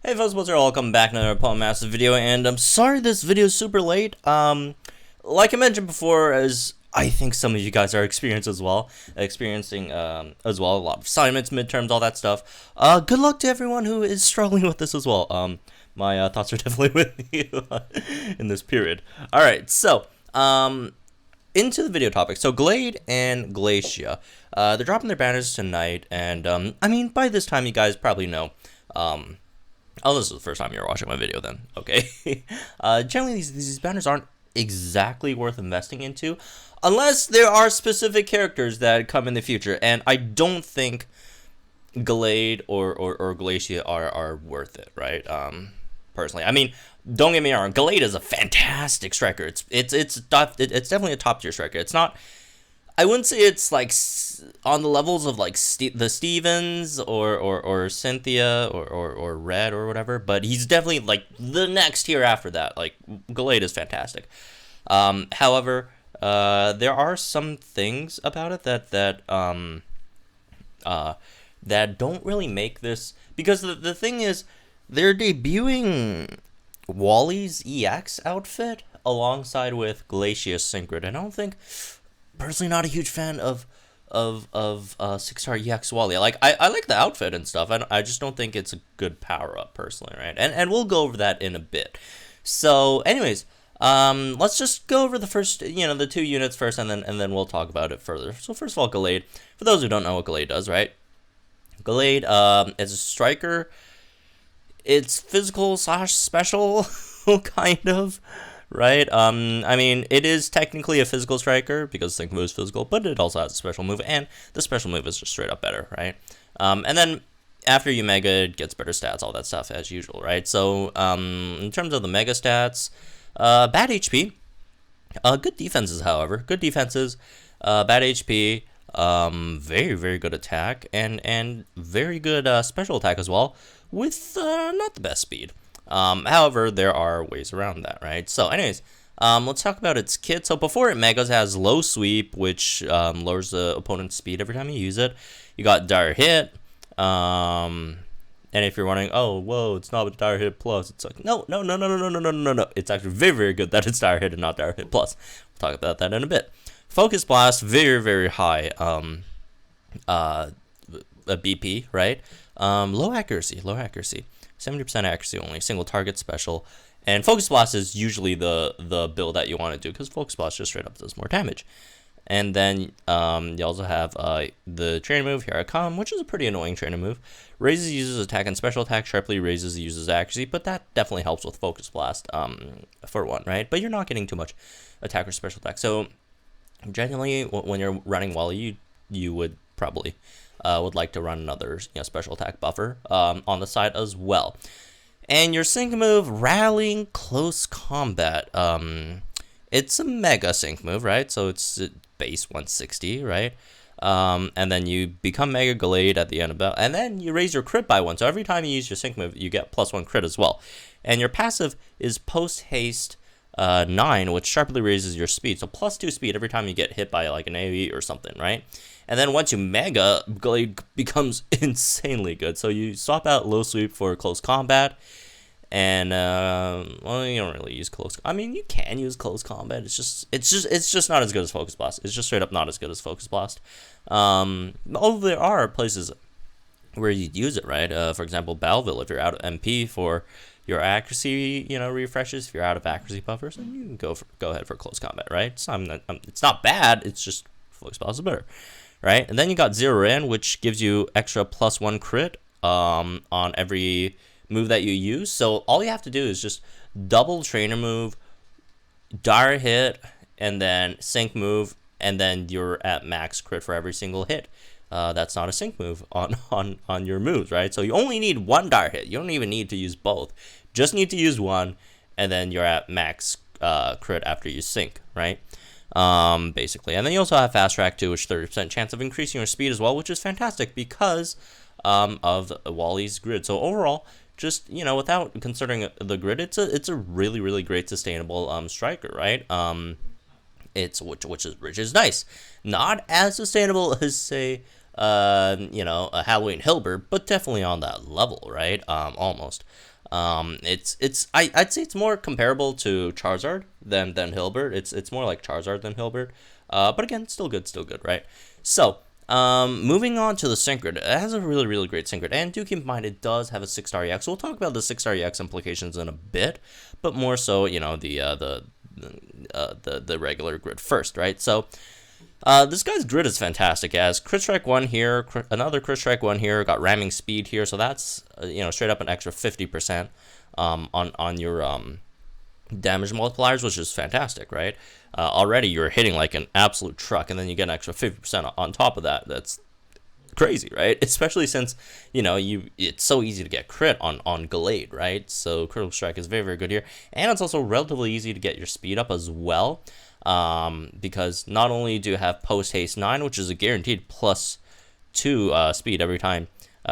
Hey folks, what's up? Welcome back to another Paul Massive video, and I'm sorry this video is super late. Like I mentioned before, as I think some of you guys are experiencing as well, a lot of assignments, midterms, all that stuff. Good luck to everyone who is struggling with this as well. My thoughts are definitely with you in this period. All right, so into the video topic. So Gallade and Glacia, they're dropping their banners tonight, and I mean, by this time you guys probably know. Oh, this is the first time you're watching my video then. Okay. Generally, these banners aren't exactly worth investing into unless there are specific characters that come in the future. And I don't think Gallade or Glacia are worth it, right? Personally. I mean, don't get me wrong. Gallade is a fantastic striker. It's definitely a top tier striker. It's not, I wouldn't say it's like on the levels of like the Stevens or Cynthia or Red or whatever, but he's definitely like the next tier after that. Like Gallade is fantastic. However, there are some things about it that don't really make this, because the thing is they're debuting Wally's EX outfit alongside with Glacia's Synchron. I don't think, personally, not a huge fan of 6-star EX Wally. Like I like the outfit and stuff. I just don't think it's a good power up personally, right? And we'll go over that in a bit. So, anyways, let's just go over the first, the two units first, and then we'll talk about it further. So first of all, Gallade. For those who don't know what Gallade does, right? Gallade is a striker. It's physical / special, kind of. Right, I mean, it is technically a physical striker because Sync move is physical, but it also has a special move, and the special move is just straight up better, right? And then after you mega, it gets better stats, all that stuff as usual, right? So, in terms of the mega stats, bad HP, good defenses, however, bad HP, very, very good attack, and very good special attack as well, with not the best speed. However, there are ways around that, right? So, anyways, let's talk about its kit. So, before it megas, has low sweep, which lowers the opponent's speed every time you use it. You got dire hit, and if you're wondering, oh, whoa, it's not a dire hit plus, it's like, no. It's actually very, very good that it's dire hit and not dire hit plus. We'll talk about that in a bit. Focus blast, very, very high a BP, right? Low accuracy. 70% accuracy only, single target special, and Focus Blast is usually the build that you want to do, because Focus Blast just straight up does more damage. And then you also have the trainer move, Here I Come, which is a pretty annoying trainer move. Raises user's attack and special attack, sharply raises the user's accuracy, but that definitely helps with Focus Blast for one, right? But you're not getting too much attack or special attack. So generally, when you're running Wally, you would probably would like to run another special attack buffer on the side as well. And your sync move, Rallying Close Combat. It's a mega sync move, right? So it's base 160, right? And then you become Mega Gallade at the end of battle, and then you raise your crit by 1. So every time you use your sync move, you get +1 crit as well. And your passive is Post Haste 9, which sharply raises your speed. So +2 speed every time you get hit by like an AoE or something, right? And then once you mega, Gallade becomes insanely good. So you swap out low sweep for close combat, and well, you don't really use close. I mean, you can use close combat. It's just not as good as Focus Blast. It's just straight up not as good as Focus Blast. Although there are places where you'd use it, right? For example, Belleville, if you're out of MP for your accuracy, refreshes. If you're out of accuracy buffers, then you can go ahead for close combat, right? It's not bad. It's just Focus Blast is better. Right, and then you got Zero In, which gives you extra +1 crit on every move that you use. So all you have to do is just double trainer move, dire hit, and then sync move, and then you're at max crit for every single hit. That's not a sync move on your moves, right? So you only need one dire hit. You don't even need to use both. Just need to use one, and then you're at max crit after you sync, right? Basically. And then you also have Fast Track too, which 30% chance of increasing your speed as well, which is fantastic because of Wally's grid. So overall, just without considering the grid, it's a really, really great sustainable striker, right? It's which is nice. Not as sustainable as, say, you know, a Halloween Hilbert, but definitely on that level, right? Almost. I'd say it's more comparable to Charizard than Hilbert. It's more like Charizard than Hilbert. But again, still good, right? So, moving on to the Synchron. It has a really, really great Synchron. And do keep in mind, it does have a 6-star EX. So we'll talk about the 6-star EX implications in a bit, but more so, you know, the regular grid first, right? So, this guy's grid is fantastic. It has Crit Strike 1 here, another Crit Strike 1 here, got Ramming Speed here, so that's, you know, straight up an extra 50% on your damage multipliers, which is fantastic, right? Already you're hitting like an absolute truck, and then you get an extra 50% on top of that. That's crazy, right? Especially since, you know, it's so easy to get crit on Gallade, right? So Critical Strike is very, very good here. And it's also relatively easy to get your speed up as well. Because not only do you have Post Haste 9, which is a guaranteed +2 speed every time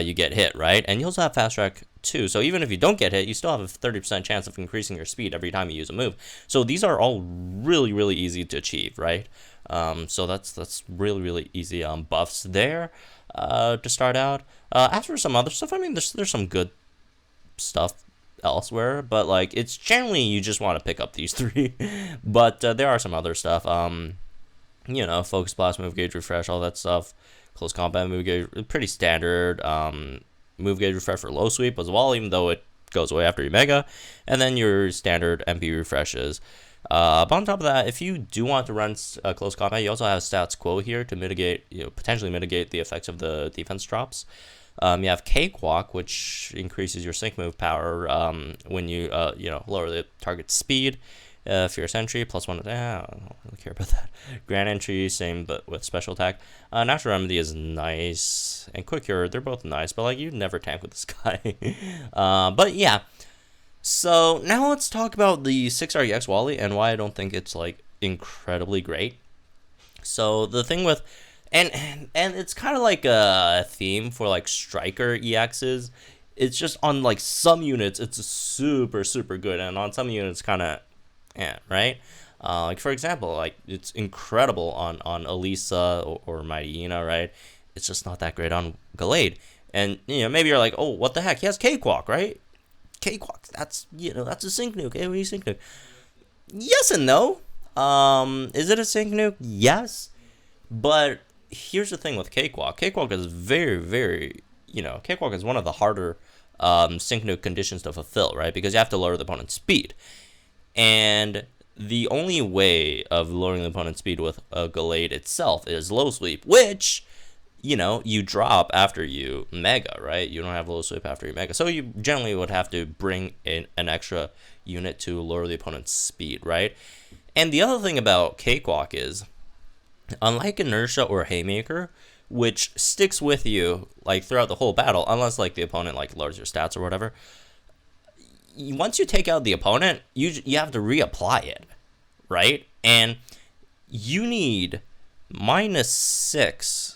you get hit, right? And you also have Fast Track 2, so even if you don't get hit, you still have a 30% chance of increasing your speed every time you use a move. So these are all really, really easy to achieve, right? So that's really, really easy buffs there to start out. As for some other stuff, I mean, there's some good stuff elsewhere, but like it's generally you just want to pick up these three. But there are some other stuff. You know, Focus Blast, Move Gauge Refresh, all that stuff. Close Combat, Move Gauge, pretty standard. Move Gauge Refresh for low sweep as well, even though it goes away after you Mega. And then your standard MP refreshes. But on top of that, if you do want to run Close Combat, you also have Stats Quo here to mitigate, you know, potentially mitigate the effects of the defense drops. You have Cakewalk, which increases your sync move power when you you know, lower the target's speed. Fierce Entry, +1. I don't really care about that. Grand Entry, same, but with special attack. Natural Remedy is nice, and Quick Cure, they're both nice, but like you never tank with this guy. But yeah. So now let's talk about the 6-star EX Wally and why I don't think it's like incredibly great. So the thing with and it's kind of like a theme for like Striker EXs. It's just on like some units it's super good, and on some units kind of right. Like for example, like it's incredible on Elisa or Mightyena, right? It's just not that great on Gallade. And you know, maybe you're like, oh, what the heck? He has Cakewalk, right? Cakewalk, that's, you know, that's a sync nuke, AoE sync nuke. Yes and no. Is it a sync nuke? Yes. But here's the thing with Cakewalk. Cakewalk is very, you know, Cakewalk is one of the harder sync nuke conditions to fulfill, right? Because you have to lower the opponent's speed. And the only way of lowering the opponent's speed with a Gallade itself is low sweep, which, you know, you drop after you Mega, right? You don't have low sweep after you Mega. So you generally would have to bring in an extra unit to lower the opponent's speed, right? And the other thing about Cakewalk is, unlike Inertia or Haymaker, which sticks with you like throughout the whole battle, unless like the opponent like lowers your stats or whatever, once you take out the opponent, you have to reapply it, right? And you need -6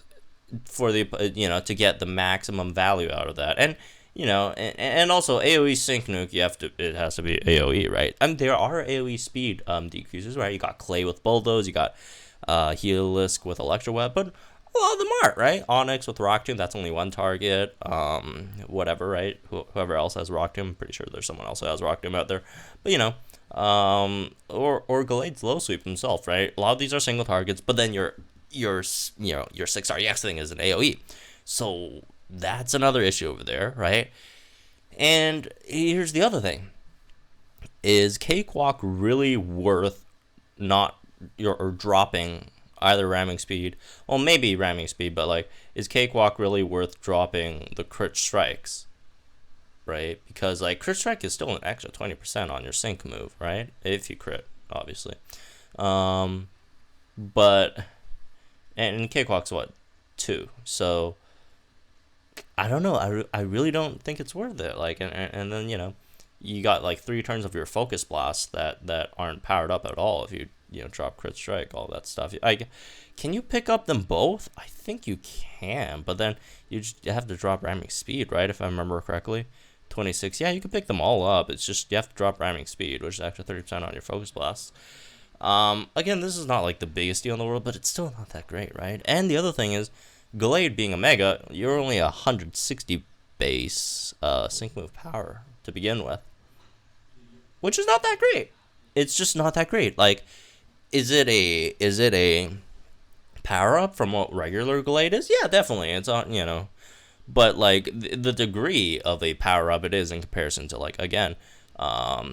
for the, you know, to get the maximum value out of that. And you know, and also AoE sync nuke, it has to be AoE, right? I mean, there are AoE speed decreases, right? You got Clay with Bulldoze, you got Heliolisk with Electro Web, but a lot of them aren't, right? Onyx with Rock Tomb, that's only one target. Whatever, right? Whoever else has Rock Tomb, I'm pretty sure there's someone else who has Rock Tomb out there. But you know, or Gallade's low sweep himself, right? A lot of these are single targets, but then your 6-star EX thing is an AoE, so that's another issue over there, right? And here's the other thing: is Cakewalk really worth not or dropping either ramming speed? Well, maybe ramming speed, but like, is Cakewalk really worth dropping the crit strikes, right? Because like crit strike is still an extra 20% on your sync move, right? If you crit, obviously. But and Cakewalk's what, 2? So I don't know. I really don't think it's worth it. Like, and then, you know, you got like 3 turns of your Focus Blast that aren't powered up at all if you know, drop crit strike, all that stuff. Can you pick up them both? I think you can, but then you have to drop ramming speed, right? If I remember correctly, 26. Yeah, you can pick them all up. It's just you have to drop ramming speed, which is extra 30% on your Focus Blast. Again, this is not like the biggest deal in the world, but it's still not that great, right? And the other thing is, Gallade being a Mega, you're only 160 base sync move power to begin with, which is not that great. It's just not that great. Like, is it a power up from what regular Gallade is? Yeah, definitely. It's on, but like the degree of a power up it is in comparison to, like, again,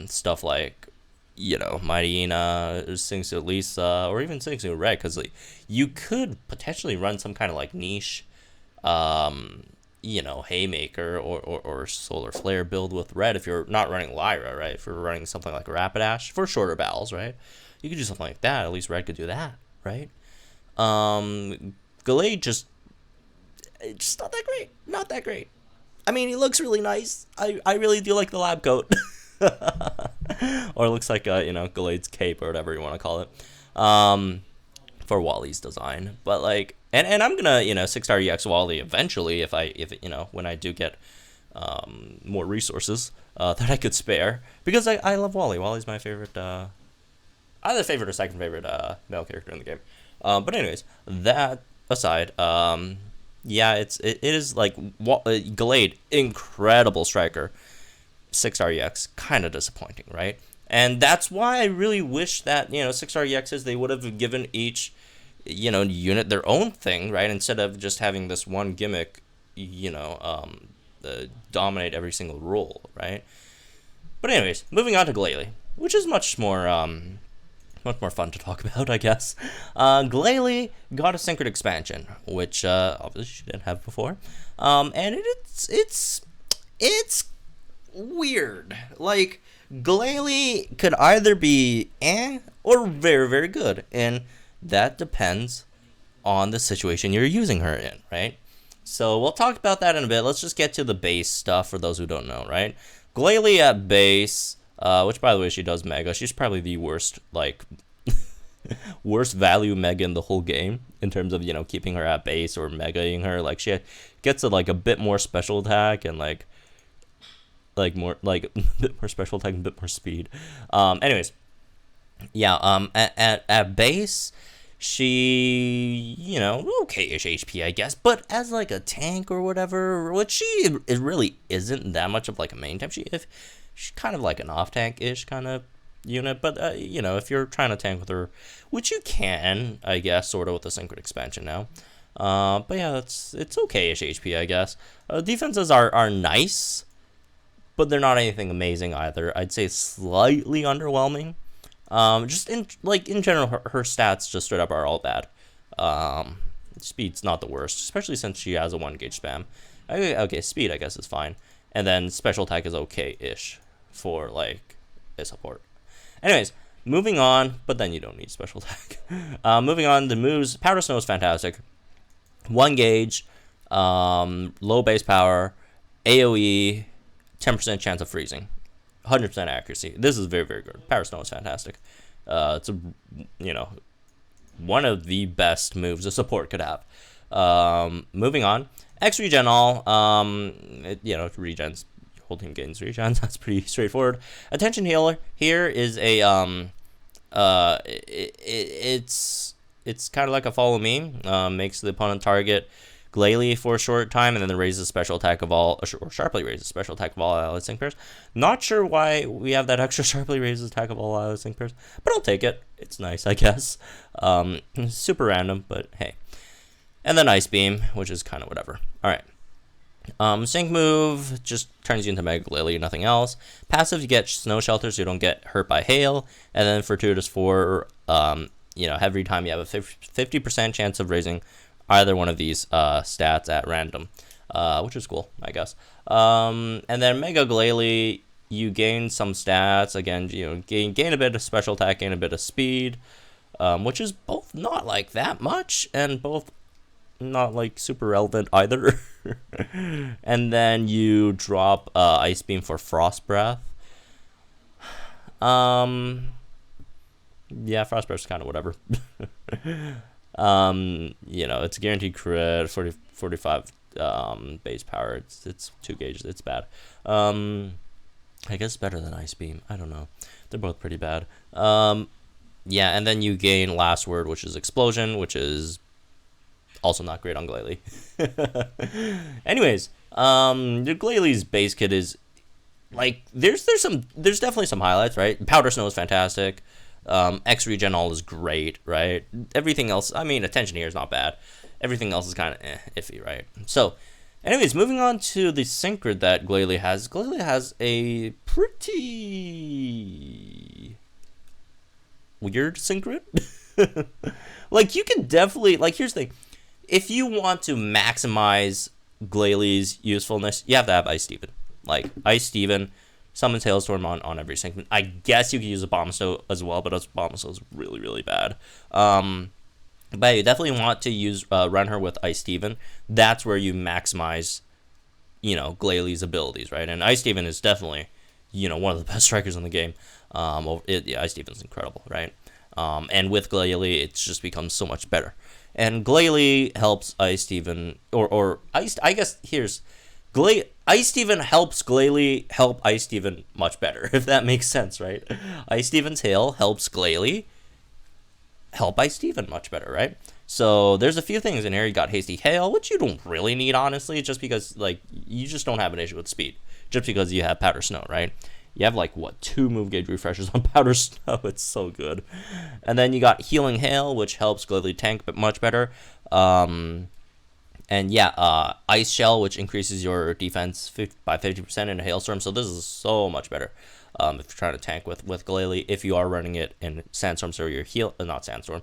stuff like, Mighty Ina, Singsu Lisa, or even Singsu Red, because like, you could potentially run some kind of like niche, Haymaker or Solar Flare build with Red if you're not running Lyra, right? If you're running something like Rapidash for shorter battles, right? You could do something like that. At least Red could do that, right? Gallade just not that great. Not that great. I mean, he looks really nice. I really do like the lab coat. Or it looks like Gallade's cape or whatever you want to call it, for Wally's design. But like, and I'm gonna 6-star EX Wally eventually if when I do get more resources that I could spare, because I love Wally. Wally's my favorite, either favorite or second favorite male character in the game. But anyways, that aside, yeah, it is like Gallade, incredible striker. 6-star EX, kind of disappointing, right? And that's why I really wish that 6-star EXs, they would have given each unit their own thing, right? Instead of just having this one gimmick, dominate every single role, right? But anyways, moving on to Glalie, which is much more fun to talk about, I guess. Glalie got a Synchro expansion, which obviously she didn't have before, and it's weird. Like, Glalie could either be or very, very good, and that depends on the situation you're using her in, right? So we'll talk about that in a bit. Let's just get to the base stuff for those who don't know, right? Glalie at base, which, by the way, she does Mega. She's probably the worst, like, worst value Mega in the whole game in terms of, keeping her at base or Megaing her. Like, she gets a bit more special attack and, like more, like, a bit more special attack and a bit more speed. Anyways, yeah, at base, she, okay-ish HP, I guess, but as, like, a tank or whatever, which she really isn't that much of, like, a main tank. She's kind of like an off-tank-ish kind of unit, but, if you're trying to tank with her, which you can, I guess, sort of with the Synchro expansion now. But yeah, it's okay-ish HP, I guess. Defenses are nice, but they're not anything amazing either. I'd say slightly underwhelming. Just in general, her stats just straight up are all bad. Speed's not the worst, especially since she has a 1-gauge spam. Okay, speed I guess is fine, and then special attack is okay-ish for like a support. Anyways, moving on, but then you don't need special attack. Moving on, the moves. Powder Snow is fantastic. 1-gauge, low base power, AOE. 10% chance of freezing, 100% accuracy. This is very, very good. Power Snow is fantastic. It's one of the best moves a support could have. Moving on, X regen all. It regens. Your whole team gains regens. That's pretty straightforward. Attention healer here is a it's kind of like a follow me. Makes the opponent target Glalie for a short time, and then raises special attack of all, or sharply raises special attack of all allied sync pairs. Not sure why we have that extra sharply raises attack of all allied sync pairs, but I'll take it. It's nice, I guess. Super random, but hey. And then Ice Beam, which is kind of whatever. All right. Sync move just turns you into Mega Glalie, nothing else. Passive, you get Snow Shelter, so you don't get hurt by hail. And then Fortuitous 4, every time you have a 50% chance of raising either one of these stats at random, which is cool, I guess. And then Mega Glalie, you gain some stats. Again, gain a bit of special attack, gain a bit of speed, which is both not like that much, and both not like super relevant either. And then you drop Ice Beam for Frost Breath. Yeah, Frost Breath is kind of whatever. It's guaranteed crit, 45 base power. It's 2 gauges. It's bad. I guess better than Ice Beam. I don't know. They're both pretty bad. Yeah, and then you gain Last Word, which is Explosion, which is also not great on Glalie. Anyways, the Glalie's base kit is like there's definitely some highlights, right? Powder Snow is fantastic. X Regen all is great, right? Everything else, I mean, attention here is not bad. Everything else is kind of iffy, right? So, anyways, moving on to the Synchro that Glalie has. Glalie has a pretty weird Synchro. Like, you can definitely, like, here's the thing. If you want to maximize Glalie's usefulness, you have to have Ice Steven. Like, Ice Steven summons Hailstorm on every Synchro. I guess you could use a Bomb Snow as well, but Bomb Snow is really, really bad. But you definitely want to use run her with Ice Steven. That's where you maximize, Glalie's abilities, right? And Ice Steven is definitely, one of the best strikers in the game. Ice Steven's incredible, right? And with Glalie, it's just becomes so much better. And Glalie helps Ice Steven, Ice Steven helps Glalie help Ice Steven much better, if that makes sense, right? Ice Steven's Hail helps Glalie help Ice Steven much better, right? So there's a few things in here. You got Hasty Hail, which you don't really need, honestly, just because, like, you just don't have an issue with speed, just because you have Powder Snow, right? You have, like, 2 move gauge refreshers on Powder Snow. It's so good. And then you got Healing Hail, which helps Glalie tank but much better. And yeah, Ice Shell, which increases your defense by 50% in a Hailstorm. So this is so much better if you're trying to tank with Glalie. If you are running it in Sandstorm, so you're Hailstorm.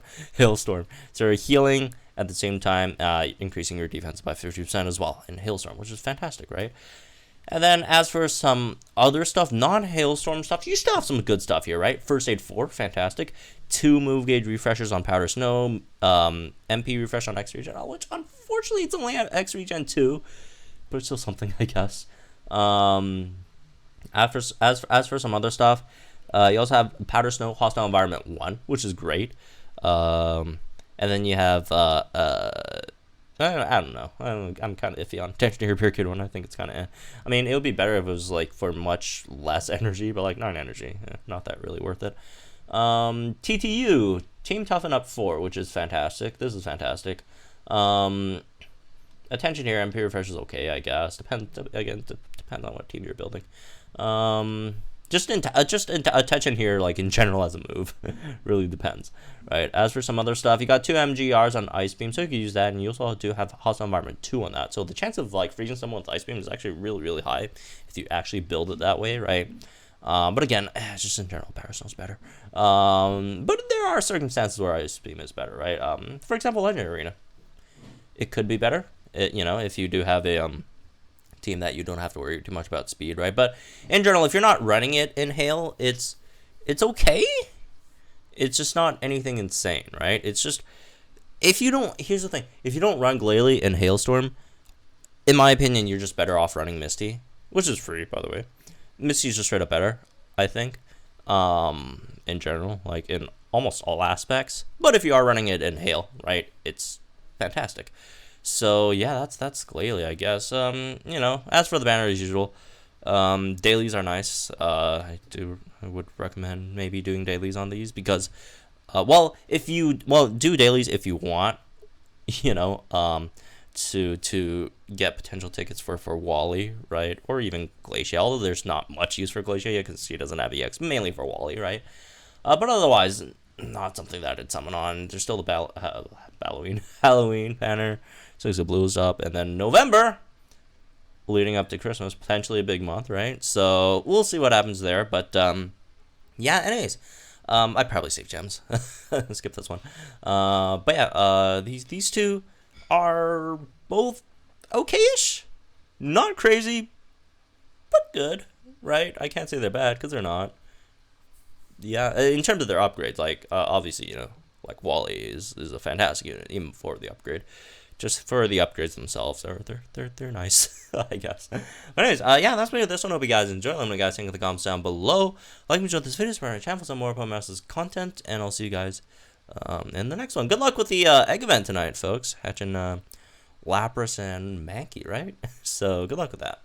So you're healing at the same time, increasing your defense by 50% as well in Hailstorm, which is fantastic, right? And then as for some other stuff, non-Hailstorm stuff, you still have some good stuff here, right? First Aid 4, fantastic. 2 move gauge refreshers on Powder Snow, MP refresh on X Regen, which unfortunately it's only at X Regen 2, but it's still something, I guess. As for some other stuff, you also have Powder Snow Hostile Environment 1, which is great. And then you have I don't know. I'm kind of iffy on Attention to Repair Kit 1. I think it's kind of I mean, it would be better if it was, like, for much less energy, but, like, 9 energy. Not that really worth it. TTU, Team Toughen Up 4, which is fantastic. This is fantastic. Attention here, MP Refresh is okay, I guess. Depends on what team you're building. Just attention here, like, in general as a move. Really depends, right? As for some other stuff, you got 2 MGRs on Ice Beam, so you can use that, and you also do have Hostile Environment 2 on that. So the chance of, like, freezing someone with Ice Beam is actually really, really high if you actually build it that way, right? But again, just in general, Powder Snow's better. But there are circumstances where Ice Beam is better, right? For example, Legendary Arena. It could be better, if you do have a team that you don't have to worry too much about speed, right? But in general, if you're not running it in Hail, it's okay. It's just not anything insane, right? It's just here's the thing, if you don't run Glalie in Hailstorm, in my opinion, you're just better off running Misty, which is free, by the way. Misty's just straight up better, I think, in general, like in almost all aspects. But if you are running it in Hail, right, it's fantastic. So yeah, that's Glalie, I guess. As for the banner, as usual, dailies are nice. I would recommend maybe doing dailies on these because, do dailies if you want, to get potential tickets for Wally, right, or even Glacia. Although there's not much use for Glacia because she doesn't have EX, mainly for Wally, right. But otherwise, not something that I'd summon on. There's still the Halloween banner. 6 of Blues up, and then November, leading up to Christmas, potentially a big month, right? So we'll see what happens there. But yeah. Anyways, I'd probably save gems. Skip this one. But yeah, these two are both okay-ish, not crazy, but good, right? I can't say they're bad because they're not. Yeah, in terms of their upgrades, like obviously, like Wally is a fantastic unit even before the upgrade. Just for the upgrades themselves, they're nice, I guess. But anyways, yeah, that's me with this one. Hope you guys enjoy. Let me know what you guys think in the comments down below. Like and enjoy this video, subscribe to my channel for some more Masters content, and I'll see you guys in the next one. Good luck with the egg event tonight, folks. Hatching Lapras and Mankey, right? So good luck with that.